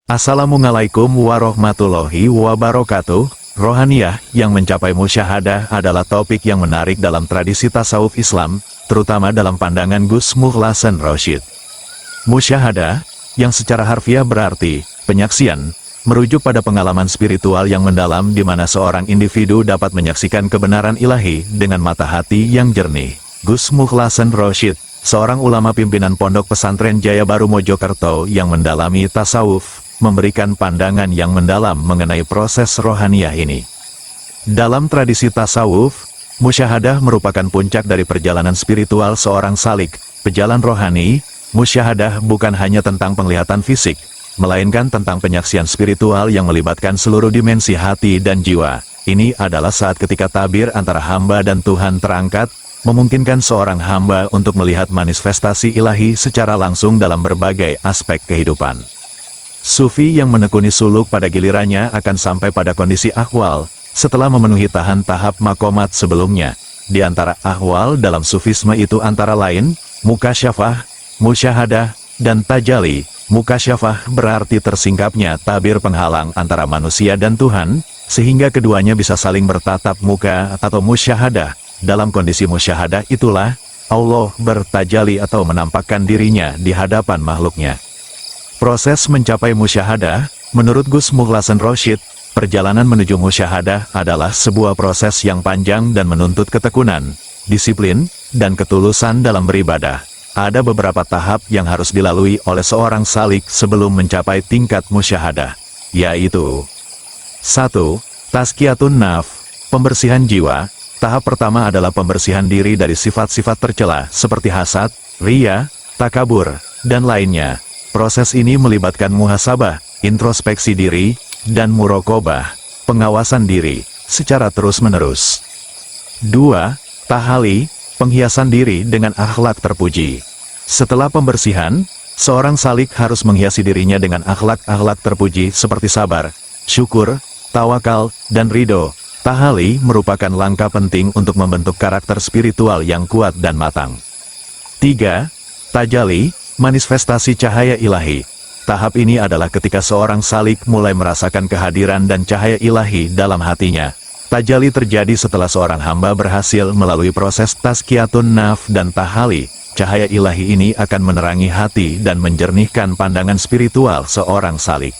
Assalamualaikum warahmatullahi wabarakatuh. Rohaniyah yang mencapai musyahadah adalah topik yang menarik dalam tradisi tasawuf Islam, terutama dalam pandangan Gus Mukhlasan Rosyid. Musyahadah, yang secara harfiah berarti penyaksian, merujuk pada pengalaman spiritual yang mendalam di mana seorang individu dapat menyaksikan kebenaran ilahi dengan mata hati yang jernih. Gus Mukhlasan Rosyid, seorang ulama pimpinan Pondok Pesantren Jaya Baru Mojokerto yang mendalami tasawuf, memberikan pandangan yang mendalam mengenai proses rohaniyah ini. Dalam tradisi tasawuf, musyahadah merupakan puncak dari perjalanan spiritual seorang salik, pejalan rohani. Musyahadah bukan hanya tentang penglihatan fisik, melainkan tentang penyaksian spiritual yang melibatkan seluruh dimensi hati dan jiwa. Ini adalah saat ketika tabir antara hamba dan Tuhan terangkat, memungkinkan seorang hamba untuk melihat manifestasi ilahi secara langsung dalam berbagai aspek kehidupan. Sufi yang menekuni suluk pada gilirannya akan sampai pada kondisi ahwal, setelah memenuhi tahap makomat sebelumnya. Di antara ahwal dalam sufisme itu antara lain, mukasyafah, musyahadah, dan tajali. Mukasyafah berarti tersingkapnya tabir penghalang antara manusia dan Tuhan, sehingga keduanya bisa saling bertatap muka atau musyahadah. Dalam kondisi musyahadah itulah, Allah bertajali atau menampakkan dirinya di hadapan makhluknya. Proses mencapai musyahadah, menurut Gus Mukhlasan Rosyid, perjalanan menuju musyahadah adalah sebuah proses yang panjang dan menuntut ketekunan, disiplin, dan ketulusan dalam beribadah. Ada beberapa tahap yang harus dilalui oleh seorang salik sebelum mencapai tingkat musyahadah, yaitu 1. Tazkiyatun nafs, pembersihan jiwa. Tahap pertama adalah pembersihan diri dari sifat-sifat tercela seperti hasad, riya, takabur, dan lainnya. Proses ini melibatkan muhasabah, introspeksi diri, dan muraqabah, pengawasan diri, secara terus-menerus. 2. Tahali, penghiasan diri dengan akhlak terpuji. Setelah pembersihan, seorang salik harus menghiasi dirinya dengan akhlak-akhlak terpuji seperti sabar, syukur, tawakal, dan ridho. Tahali merupakan langkah penting untuk membentuk karakter spiritual yang kuat dan matang. 3. Tajali, manifestasi cahaya ilahi. Tahap ini adalah ketika seorang salik mulai merasakan kehadiran dan cahaya ilahi dalam hatinya. Tajali terjadi setelah seorang hamba berhasil melalui proses tazkiyatun nafs dan tahali. Cahaya ilahi ini akan menerangi hati dan menjernihkan pandangan spiritual seorang salik.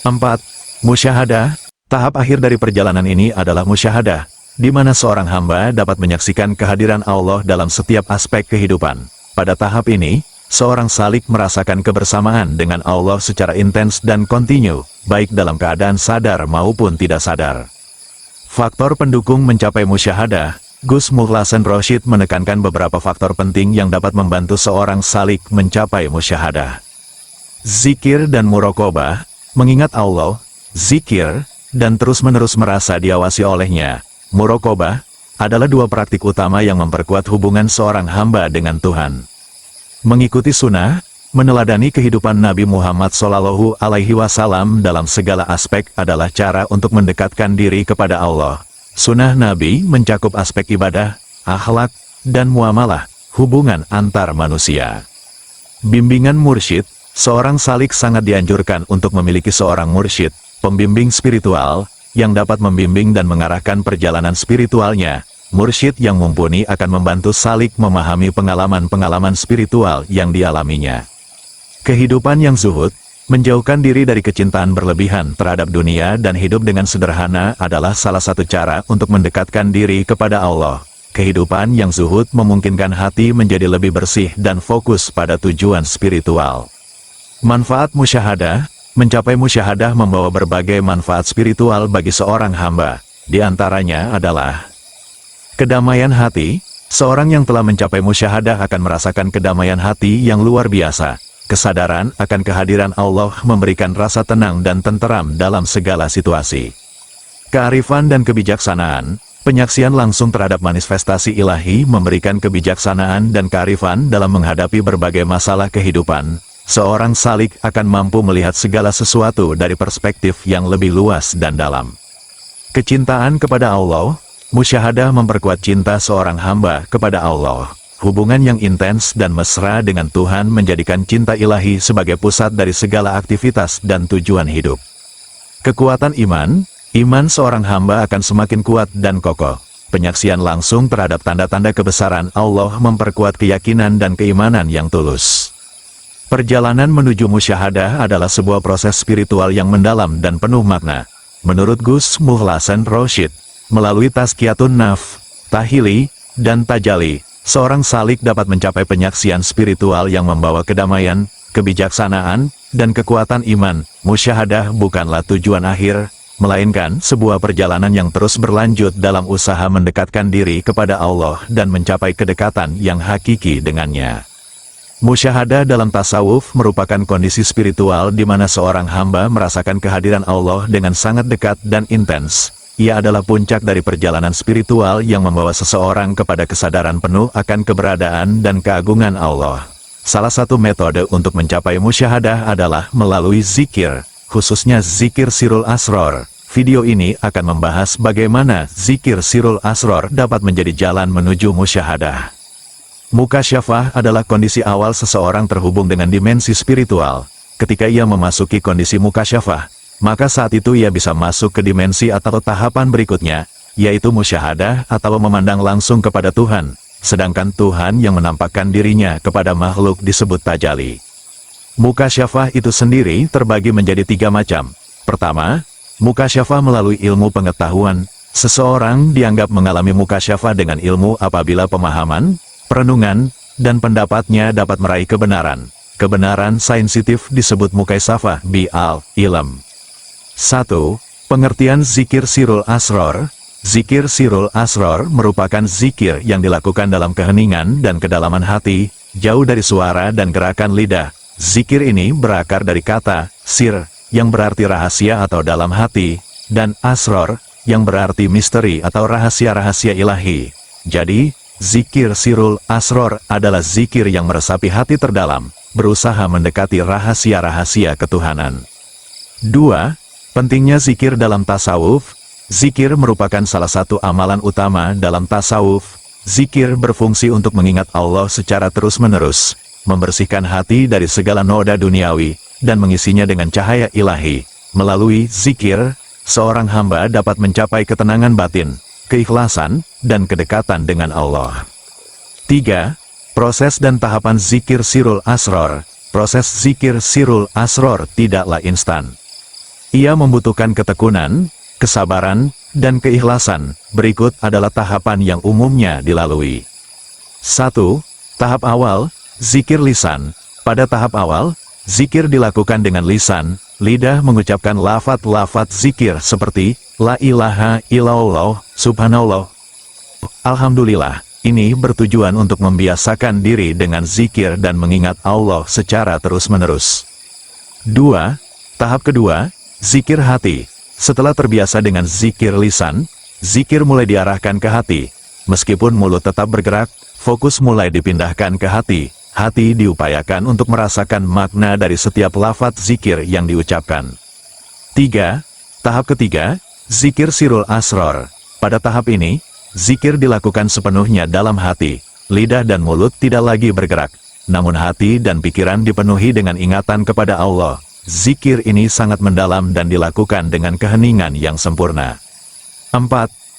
4. Musyahadah. Tahap akhir dari perjalanan ini adalah musyahadah, di mana seorang hamba dapat menyaksikan kehadiran Allah dalam setiap aspek kehidupan. Pada tahap ini, seorang salik merasakan kebersamaan dengan Allah secara intens dan kontinu, baik dalam keadaan sadar maupun tidak sadar. Faktor pendukung mencapai musyahadah, Gus Mukhlasan Rosyid menekankan beberapa faktor penting yang dapat membantu seorang salik mencapai musyahadah. Zikir dan muraqabah, mengingat Allah, zikir, dan terus-menerus merasa diawasi olehnya. Muraqabah adalah dua praktik utama yang memperkuat hubungan seorang hamba dengan Tuhan. Mengikuti sunnah, meneladani kehidupan Nabi Muhammad SAW dalam segala aspek adalah cara untuk mendekatkan diri kepada Allah. Sunnah Nabi mencakup aspek ibadah, akhlak, dan muamalah, hubungan antar manusia. Bimbingan mursyid, seorang salik sangat dianjurkan untuk memiliki seorang mursyid, pembimbing spiritual, yang dapat membimbing dan mengarahkan perjalanan spiritualnya. Mursyid yang mumpuni akan membantu salik memahami pengalaman-pengalaman spiritual yang dialaminya. Kehidupan yang zuhud, menjauhkan diri dari kecintaan berlebihan terhadap dunia dan hidup dengan sederhana adalah salah satu cara untuk mendekatkan diri kepada Allah. Kehidupan yang zuhud memungkinkan hati menjadi lebih bersih dan fokus pada tujuan spiritual. Manfaat musyahadah. Mencapai musyahadah membawa berbagai manfaat spiritual bagi seorang hamba. Di antaranya adalah kedamaian hati. Seorang yang telah mencapai musyahadah akan merasakan kedamaian hati yang luar biasa. Kesadaran akan kehadiran Allah memberikan rasa tenang dan tenteram dalam segala situasi. Kearifan dan kebijaksanaan. Penyaksian langsung terhadap manifestasi ilahi memberikan kebijaksanaan dan kearifan dalam menghadapi berbagai masalah kehidupan. Seorang salik akan mampu melihat segala sesuatu dari perspektif yang lebih luas dan dalam. Kecintaan kepada Allah, musyahadah memperkuat cinta seorang hamba kepada Allah. Hubungan yang intens dan mesra dengan Tuhan menjadikan cinta ilahi sebagai pusat dari segala aktivitas dan tujuan hidup. Kekuatan iman seorang hamba akan semakin kuat dan kokoh. Penyaksian langsung terhadap tanda-tanda kebesaran Allah memperkuat keyakinan dan keimanan yang tulus. Perjalanan menuju musyahadah adalah sebuah proses spiritual yang mendalam dan penuh makna. Menurut Gus Muhlasan Roshid, melalui tazkiyatun nafs, tahili, dan tajali, seorang salik dapat mencapai penyaksian spiritual yang membawa kedamaian, kebijaksanaan, dan kekuatan iman. Musyahadah bukanlah tujuan akhir, melainkan sebuah perjalanan yang terus berlanjut dalam usaha mendekatkan diri kepada Allah dan mencapai kedekatan yang hakiki dengannya. Musyahadah dalam tasawuf merupakan kondisi spiritual di mana seorang hamba merasakan kehadiran Allah dengan sangat dekat dan intens. Ia adalah puncak dari perjalanan spiritual yang membawa seseorang kepada kesadaran penuh akan keberadaan dan keagungan Allah. Salah satu metode untuk mencapai musyahadah adalah melalui zikir, khususnya zikir sirul asror. Video ini akan membahas bagaimana zikir sirul asror dapat menjadi jalan menuju musyahadah. Mukasyafah adalah kondisi awal seseorang terhubung dengan dimensi spiritual. Ketika ia memasuki kondisi mukasyafah, maka saat itu ia bisa masuk ke dimensi atau tahapan berikutnya, yaitu musyahadah atau memandang langsung kepada Tuhan, sedangkan Tuhan yang menampakkan dirinya kepada makhluk disebut tajali. Mukasyafah itu sendiri terbagi menjadi 3 macam. Pertama, mukasyafah melalui ilmu pengetahuan. Seseorang dianggap mengalami mukasyafah dengan ilmu apabila pemahaman, perenungan, dan pendapatnya dapat meraih kebenaran. Kebenaran sainsitif disebut mukasyafah bil-ilm. 1. Pengertian zikir sirul asror. Zikir sirul asror merupakan zikir yang dilakukan dalam keheningan dan kedalaman hati, jauh dari suara dan gerakan lidah. Zikir ini berakar dari kata sir, yang berarti rahasia atau dalam hati, dan asror, yang berarti misteri atau rahasia-rahasia ilahi. Jadi, zikir sirul asror adalah zikir yang meresapi hati terdalam, berusaha mendekati rahasia-rahasia ketuhanan. 2. Pentingnya zikir dalam tasawuf. Zikir merupakan salah satu amalan utama dalam tasawuf. Zikir berfungsi untuk mengingat Allah secara terus-menerus, membersihkan hati dari segala noda duniawi, dan mengisinya dengan cahaya ilahi. Melalui zikir, seorang hamba dapat mencapai ketenangan batin, keikhlasan, dan kedekatan dengan Allah. 3. Proses dan tahapan zikir sirul asror. Proses zikir sirul asror tidaklah instan. Ia membutuhkan ketekunan, kesabaran, dan keikhlasan. Berikut adalah tahapan yang umumnya dilalui. 1. Tahap awal, zikir lisan. Pada tahap awal, zikir dilakukan dengan lisan. Lidah mengucapkan lafaz-lafaz zikir seperti La ilaha illallah, subhanallah, alhamdulillah. Ini bertujuan untuk membiasakan diri dengan zikir dan mengingat Allah secara terus-menerus. 2. Tahap kedua, zikir hati. Setelah terbiasa dengan zikir lisan, zikir mulai diarahkan ke hati. Meskipun mulut tetap bergerak, fokus mulai dipindahkan ke hati. Hati diupayakan untuk merasakan makna dari setiap lafaz zikir yang diucapkan. 3. Tahap ketiga, zikir sirul asror. Pada tahap ini, zikir dilakukan sepenuhnya dalam hati. Lidah dan mulut tidak lagi bergerak, namun hati dan pikiran dipenuhi dengan ingatan kepada Allah. Zikir ini sangat mendalam dan dilakukan dengan keheningan yang sempurna. 4.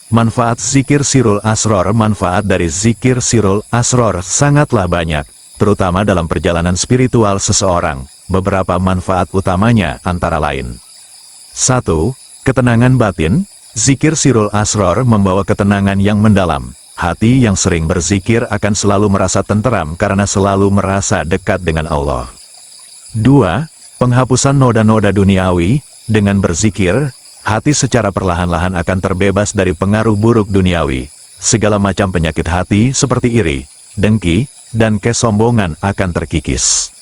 Manfaat zikir sirul asror. Manfaat dari zikir sirul asror sangatlah banyak, terutama dalam perjalanan spiritual seseorang. Beberapa manfaat utamanya antara lain. 1. Ketenangan batin. Zikir sirul asror membawa ketenangan yang mendalam. Hati yang sering berzikir akan selalu merasa tenteram karena selalu merasa dekat dengan Allah. 2. Penghapusan noda-noda duniawi. Dengan berzikir, hati secara perlahan-lahan akan terbebas dari pengaruh buruk duniawi. Segala macam penyakit hati seperti iri, dengki, dan kesombongan akan terkikis.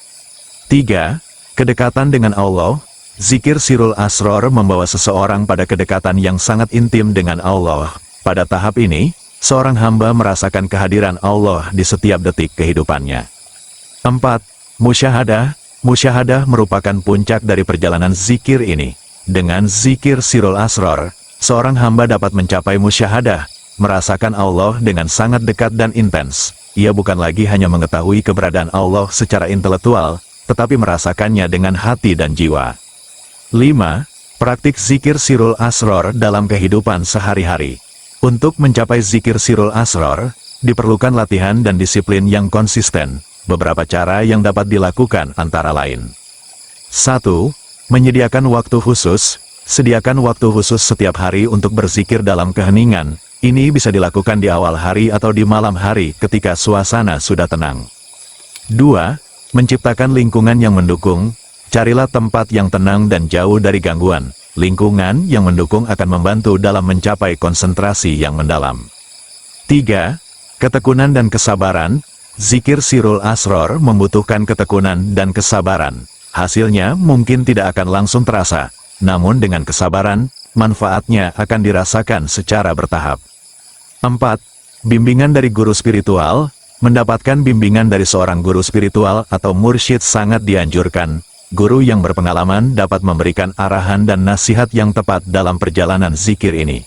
3. Kedekatan dengan Allah. Zikir sirul asror membawa seseorang pada kedekatan yang sangat intim dengan Allah. Pada tahap ini, seorang hamba merasakan kehadiran Allah di setiap detik kehidupannya. 4. Musyahadah. Musyahadah merupakan puncak dari perjalanan zikir ini. Dengan zikir sirul asror, seorang hamba dapat mencapai musyahadah, merasakan Allah dengan sangat dekat dan intens. Ia bukan lagi hanya mengetahui keberadaan Allah secara intelektual, tetapi merasakannya dengan hati dan jiwa. 5. Praktik zikir sirul asror dalam kehidupan sehari-hari. Untuk mencapai zikir sirul asror, diperlukan latihan dan disiplin yang konsisten. Beberapa cara yang dapat dilakukan antara lain. 1. Menyediakan waktu khusus. Sediakan waktu khusus setiap hari untuk berzikir dalam keheningan. Ini bisa dilakukan di awal hari atau di malam hari ketika suasana sudah tenang. 2. Menciptakan lingkungan yang mendukung. Carilah tempat yang tenang dan jauh dari gangguan. Lingkungan yang mendukung akan membantu dalam mencapai konsentrasi yang mendalam. 3. Ketekunan dan kesabaran. Zikir sirul asror membutuhkan ketekunan dan kesabaran. Hasilnya mungkin tidak akan langsung terasa, namun dengan kesabaran, manfaatnya akan dirasakan secara bertahap. 4. Bimbingan dari guru spiritual. Mendapatkan bimbingan dari seorang guru spiritual atau mursyid sangat dianjurkan. Guru yang berpengalaman dapat memberikan arahan dan nasihat yang tepat dalam perjalanan zikir ini.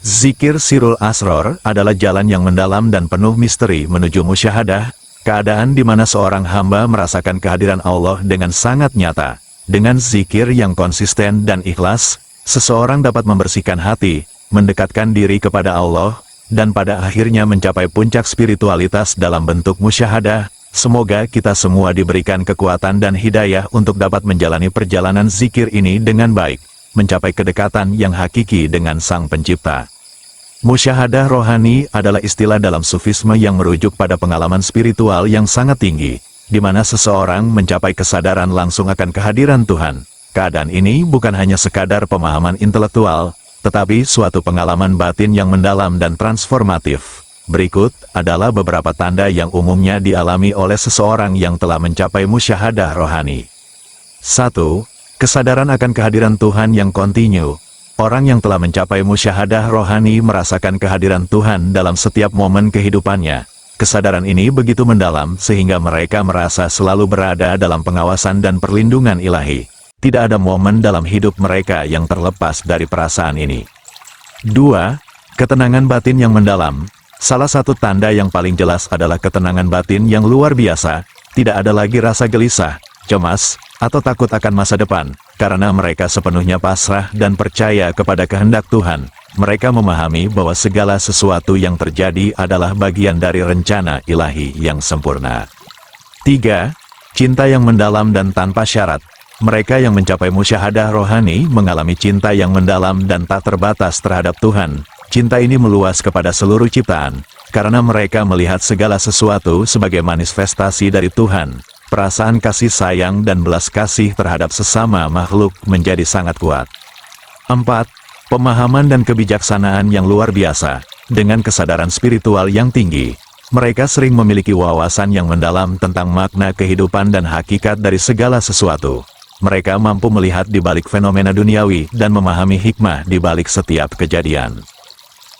Zikir sirul asror adalah jalan yang mendalam dan penuh misteri menuju musyahadah, keadaan di mana seorang hamba merasakan kehadiran Allah dengan sangat nyata. Dengan zikir yang konsisten dan ikhlas, seseorang dapat membersihkan hati, mendekatkan diri kepada Allah, dan pada akhirnya mencapai puncak spiritualitas dalam bentuk musyahadah. Semoga kita semua diberikan kekuatan dan hidayah untuk dapat menjalani perjalanan zikir ini dengan baik, mencapai kedekatan yang hakiki dengan Sang Pencipta. Musyahadah rohani adalah istilah dalam sufisme yang merujuk pada pengalaman spiritual yang sangat tinggi, di mana seseorang mencapai kesadaran langsung akan kehadiran Tuhan. Keadaan ini bukan hanya sekadar pemahaman intelektual, tetapi suatu pengalaman batin yang mendalam dan transformatif. Berikut adalah beberapa tanda yang umumnya dialami oleh seseorang yang telah mencapai musyahadah rohani. 1. Kesadaran akan kehadiran Tuhan yang kontinu. Orang yang telah mencapai musyahadah rohani merasakan kehadiran Tuhan dalam setiap momen kehidupannya. Kesadaran ini begitu mendalam sehingga mereka merasa selalu berada dalam pengawasan dan perlindungan ilahi. Tidak ada momen dalam hidup mereka yang terlepas dari perasaan ini. 2. Ketenangan batin yang mendalam. Salah satu tanda yang paling jelas adalah ketenangan batin yang luar biasa. Tidak ada lagi rasa gelisah, cemas, atau takut akan masa depan, karena mereka sepenuhnya pasrah dan percaya kepada kehendak Tuhan. Mereka memahami bahwa segala sesuatu yang terjadi adalah bagian dari rencana ilahi yang sempurna. 3. Cinta yang mendalam dan tanpa syarat. Mereka yang mencapai musyahadah rohani mengalami cinta yang mendalam dan tak terbatas terhadap Tuhan. Cinta ini meluas kepada seluruh ciptaan, karena mereka melihat segala sesuatu sebagai manifestasi dari Tuhan. Perasaan kasih sayang dan belas kasih terhadap sesama makhluk menjadi sangat kuat. 4. Pemahaman dan kebijaksanaan yang luar biasa. Dengan kesadaran spiritual yang tinggi, mereka sering memiliki wawasan yang mendalam tentang makna kehidupan dan hakikat dari segala sesuatu. Mereka mampu melihat di balik fenomena duniawi dan memahami hikmah di balik setiap kejadian.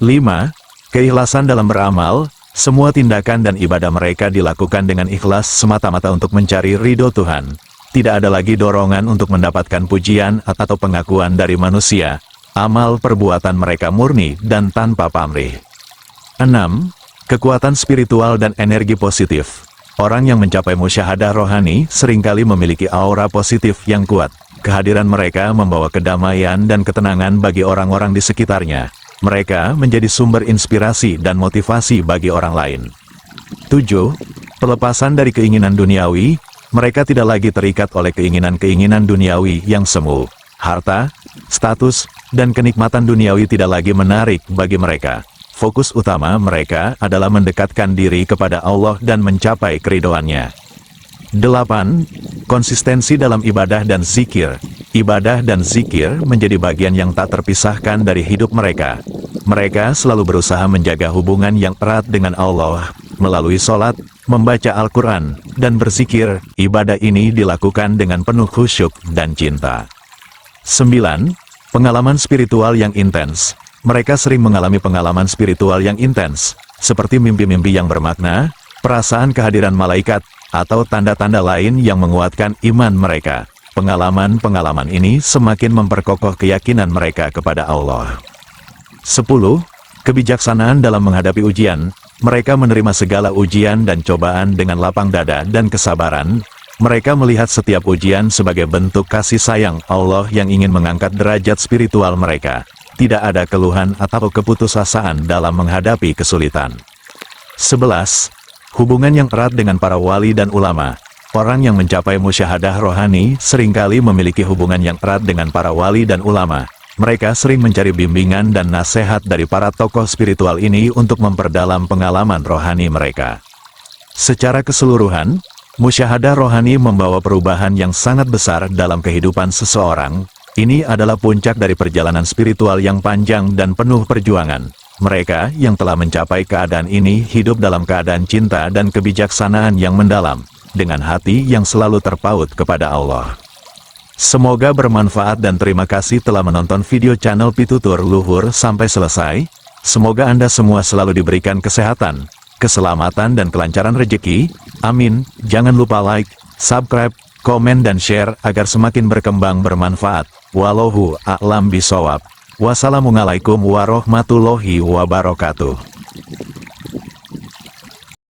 5. Keikhlasan dalam beramal. Semua tindakan dan ibadah mereka dilakukan dengan ikhlas semata-mata untuk mencari ridho Tuhan. Tidak ada lagi dorongan untuk mendapatkan pujian atau pengakuan dari manusia. Amal perbuatan mereka murni dan tanpa pamrih. 6. Kekuatan spiritual dan energi positif. Orang yang mencapai musyahadah rohani seringkali memiliki aura positif yang kuat. Kehadiran mereka membawa kedamaian dan ketenangan bagi orang-orang di sekitarnya. Mereka menjadi sumber inspirasi dan motivasi bagi orang lain. 7. Pelepasan dari keinginan duniawi. Mereka tidak lagi terikat oleh keinginan-keinginan duniawi yang semu. Harta, status, dan kenikmatan duniawi tidak lagi menarik bagi mereka. Fokus utama mereka adalah mendekatkan diri kepada Allah dan mencapai keridhoannya. 8. Konsistensi dalam ibadah dan zikir. Ibadah dan zikir menjadi bagian yang tak terpisahkan dari hidup mereka. Mereka selalu berusaha menjaga hubungan yang erat dengan Allah, melalui sholat, membaca Al-Quran, dan berzikir. Ibadah ini dilakukan dengan penuh khusyuk dan cinta. 9. Pengalaman spiritual yang intens. Mereka sering mengalami pengalaman spiritual yang intens, seperti mimpi-mimpi yang bermakna, perasaan kehadiran malaikat, atau tanda-tanda lain yang menguatkan iman mereka. Pengalaman-pengalaman ini semakin memperkokoh keyakinan mereka kepada Allah. 10. kebijaksanaan dalam menghadapi ujian. Mereka menerima segala ujian dan cobaan dengan lapang dada dan kesabaran. Mereka melihat setiap ujian sebagai bentuk kasih sayang Allah yang ingin mengangkat derajat spiritual mereka. Tidak ada keluhan atau keputusasaan dalam menghadapi kesulitan. 11. Hubungan yang erat dengan para wali dan ulama. Orang yang mencapai musyahadah rohani seringkali memiliki hubungan yang erat dengan para wali dan ulama. Mereka sering mencari bimbingan dan nasihat dari para tokoh spiritual ini untuk memperdalam pengalaman rohani mereka. Secara keseluruhan, musyahadah rohani membawa perubahan yang sangat besar dalam kehidupan seseorang. Ini adalah puncak dari perjalanan spiritual yang panjang dan penuh perjuangan. Mereka yang telah mencapai keadaan ini hidup dalam keadaan cinta dan kebijaksanaan yang mendalam, dengan hati yang selalu terpaut kepada Allah. Semoga bermanfaat dan terima kasih telah menonton video channel Pitutur Luhur sampai selesai. Semoga Anda semua selalu diberikan kesehatan, keselamatan dan kelancaran rezeki. Amin. Jangan lupa like, subscribe, komen dan share agar semakin berkembang bermanfaat. Wallahu a'lam bishawab. Wassalamualaikum warahmatullahi wabarakatuh.